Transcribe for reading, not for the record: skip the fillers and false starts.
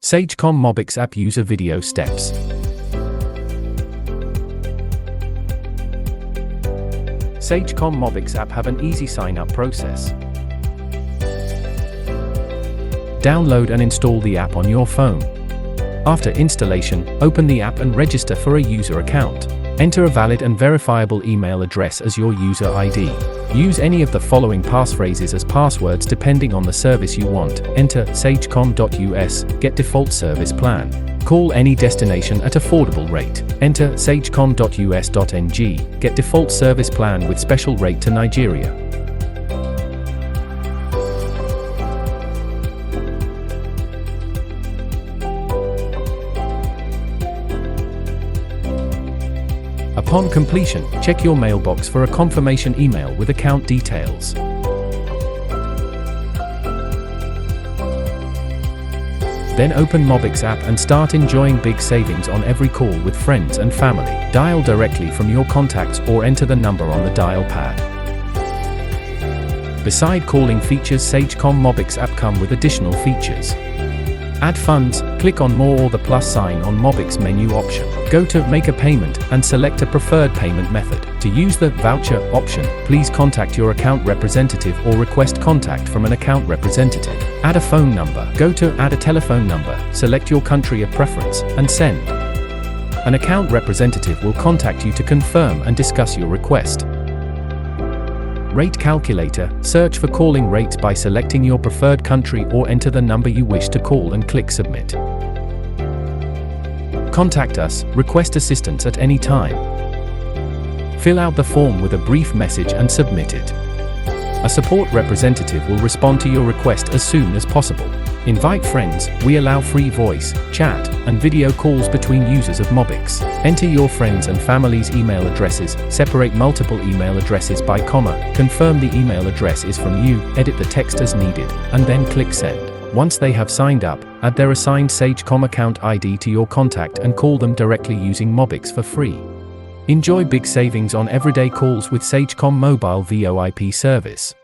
Sagecom Mobyx app user video steps. Sagecom Mobyx app have an easy sign-up process. Download and install the app on your phone. After installation, open the app and register for a user account. Enter a valid and verifiable email address as your user ID. Use any of the following passphrases as passwords depending on the service you want. Enter sagecom.us, get default service plan. Call any destination at affordable rate. Enter sagecom.us.ng, get default service plan with special rate to Nigeria. Upon completion, check your mailbox for a confirmation email with account details. Then open Mobyx app and start enjoying big savings on every call with friends and family. Dial directly from your contacts or enter the number on the dial pad. Beside calling features, Sagecom Mobyx app come with additional features. Add funds, click on more or the plus sign on Mobyx menu option. Go to Make a Payment and select a preferred payment method. To use the Voucher option, please contact your account representative or request contact from an account representative. Add a phone number. Go to Add a telephone number, select your country of preference, and send. An account representative will contact you to confirm and discuss your request. Rate calculator, search for calling rates by selecting your preferred country or enter the number you wish to call and click Submit. Contact us, request assistance at any time. Fill out the form with a brief message and submit it. A support representative will respond to your request as soon as possible. Invite friends. We allow free voice, chat, and video calls between users of Mobyx. Enter your friends and family's email addresses, separate multiple email addresses by comma, confirm the email address is from you, edit the text as needed, and then click Send. Once they have signed up, add their assigned Sagecom account ID to your contact and call them directly using Mobyx for free. Enjoy big savings on everyday calls with Sagecom Mobile VoIP service.